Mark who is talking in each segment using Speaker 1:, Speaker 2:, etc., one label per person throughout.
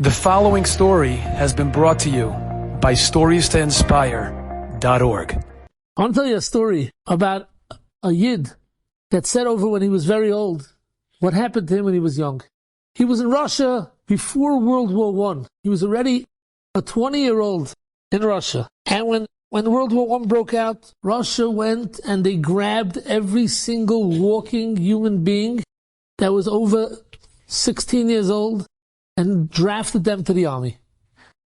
Speaker 1: The following story has been brought to you by StoriesToInspire.org.
Speaker 2: I want to tell you a story about a Yid that said over when he was very old what happened to him when he was young. He was in Russia before World War I. He was already a 20-year-old in Russia. And when World War I broke out, Russia went and they grabbed every single walking human being that was over 16 years old and drafted them to the army.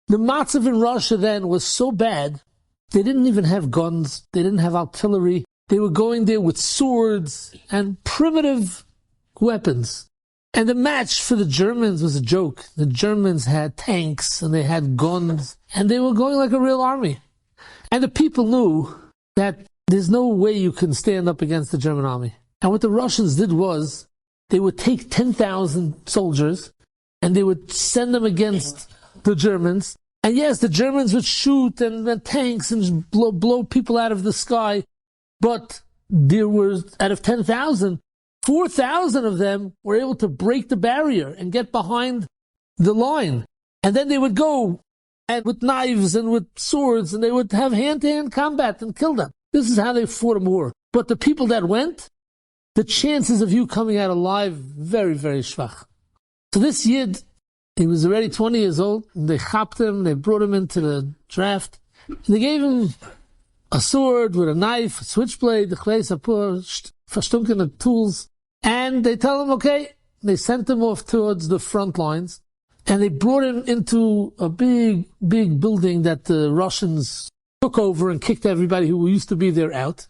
Speaker 2: The matzav in Russia then was so bad, they didn't even have guns, they didn't have artillery, they were going there with swords and primitive weapons. And the match for the Germans was a joke. The Germans had tanks and they had guns and they were going like a real army. And the people knew that there's no way you can stand up against the German army. And what the Russians did was, they would take 10,000 soldiers and they would send them against the Germans. And yes, the Germans would shoot and tanks and just blow people out of the sky. But there was, out of 10,000, 4,000 of them were able to break the barrier and get behind the line. And then they would go and with knives and with swords and they would have hand-to-hand combat and kill them. This is how they fought a war. But the people that went, the chances of you coming out alive, very, very schwach. So this Yid, he was already 20 years old, and they chapped him, they brought him into the draft, and they gave him a sword with a knife, a switchblade, verstunken tools, and they tell him, okay, they sent him off towards the front lines, and they brought him into a big, big building that the Russians took over and kicked everybody who used to be there out,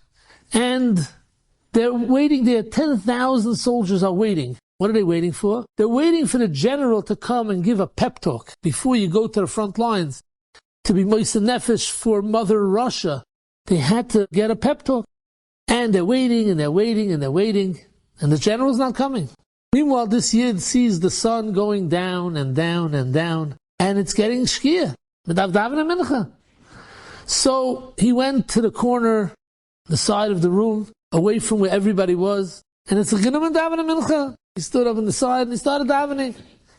Speaker 2: and they're waiting there, 10,000 soldiers are waiting. What are they waiting for? They're waiting for the general to come and give a pep talk before you go to the front lines to be Moise Nefesh for Mother Russia. They had to get a pep talk. And they're waiting and they're waiting and they're waiting. And the general's not coming. Meanwhile, this Yid sees the sun going down and down and down. And it's getting shkia. So he went to the corner, the side of the room, away from where everybody was. And it's a mincha. He stood up on the side and he started davening.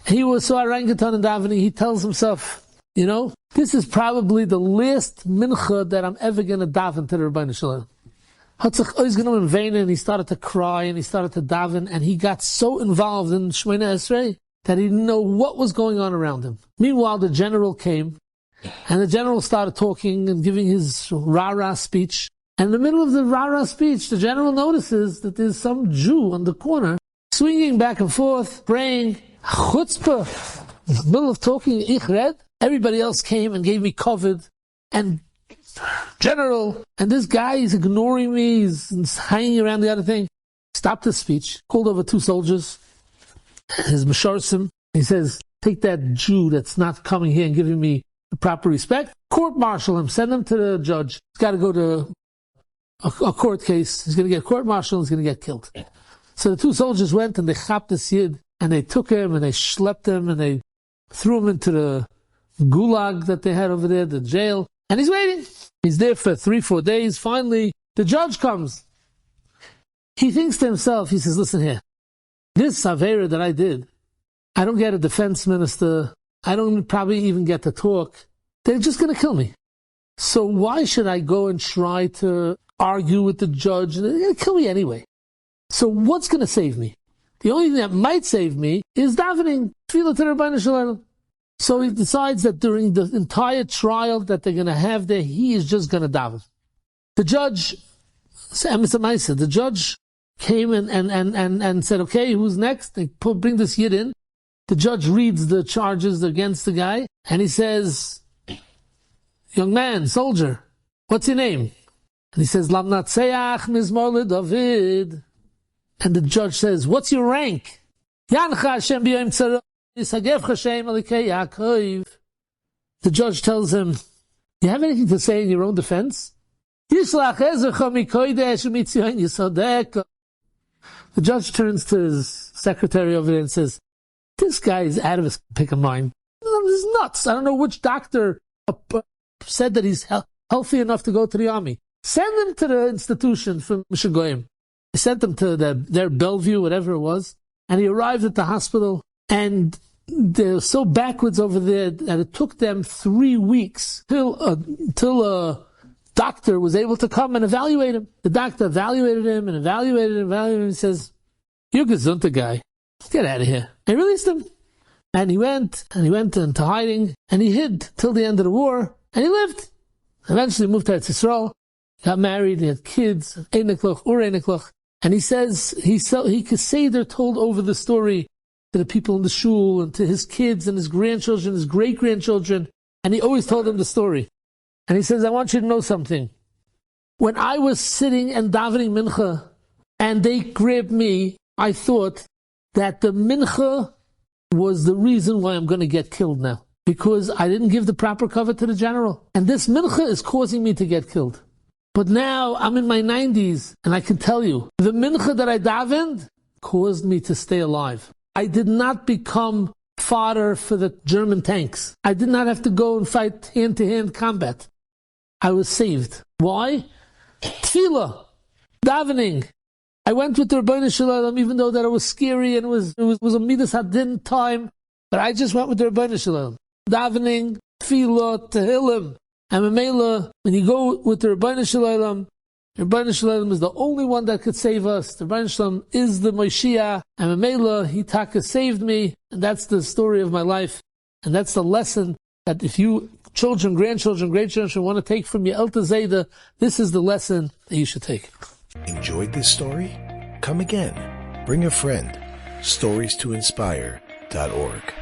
Speaker 2: He was so orangutan in davening, he tells himself, you know, this is probably the last mincha that I'm ever going to daven to the Rabbi Shalom. And he started to cry and he started to daven and he got so involved in Shemona Esrei that he didn't know what was going on around him. Meanwhile, the general came and the general started talking and giving his rah-rah speech. And in the middle of the rah-rah speech, the general notices that there's some Jew on the corner swinging back and forth, praying, chutzpah. In the middle of talking, ich red, everybody else came and gave me COVID. And general, and this guy is ignoring me, he's hanging around the other thing. Stopped the speech, called over two soldiers, his Mesharsim. He says, take that Jew that's not coming here and giving me the proper respect, court-martial him, send him to the judge. He's got to go to a court case. He's going to get court-martialed, he's going to get killed. So the two soldiers went and they chapped this Yid and they took him and they schlepped him and they threw him into the gulag that they had over there, the jail. And he's waiting. He's there for 3-4 days. Finally, the judge comes. He thinks to himself, he says, listen here, this Avera that I did, I don't get a defense minister. I don't probably even get to talk. They're just going to kill me. So why should I go and try to argue with the judge? They're going to kill me anyway. So what's going to save me? The only thing that might save me is davening. Tefillah to Rabbi Shalom. So he decides that during the entire trial that they're going to have there, he is just going to daven. The judge, the judge came and said, okay, who's next? They bring this Yid in. The judge reads the charges against the guy, and he says, young man, soldier, what's your name? And he says, Lamnatseach Mizmor David. And the judge says, what's your rank? The judge tells him, you have anything to say in your own defense? The judge turns to his secretary over there and says, this guy is out of his pick of mind. He's nuts. I don't know which doctor said that he's healthy enough to go to the army. Send him to the institution for Mishagoyim. They sent him to their Bellevue, whatever it was, and he arrived at the hospital, and they're so backwards over there that it took them 3 weeks till a doctor was able to come and evaluate him. The doctor evaluated him and evaluated him and says, "You're a gesundter guy. Get out of here." And he released him. And he went into hiding, and he hid till the end of the war, and he lived. Eventually moved to Eretz Yisrael, got married, he had kids, and he says he could say they're told over the story to the people in the shul and to his kids and his grandchildren, his great-grandchildren, and he always told them the story. And he says, "I want you to know something. When I was sitting and davening mincha, and they grabbed me, I thought that the mincha was the reason why I'm going to get killed now. Because I didn't give the proper cover to the general. And this mincha is causing me to get killed. But now I'm in my 90s, and I can tell you, the mincha that I davened caused me to stay alive. I did not become fodder for the German tanks. I did not have to go and fight hand-to-hand combat. I was saved. Why? Tefillah, davening. I went with the Rabbi Shalom, even though that it was scary and it was a Midas Hadin time, but I just went with the Rabbi Shalom. Davening, Tefillah, Tehillim. And Mamela, when you go with the Rabbi Shalom is the only one that could save us. The Rabbi Shalom is the Moshiach, and Mamela, he taka saved me, and that's the story of my life. And that's the lesson that if you, children, grandchildren, great-grandchildren, want to take from your Elta Zayda, this is the lesson that you should take.
Speaker 3: Enjoyed this story? Come again. Bring a friend. StoriesToInspire.org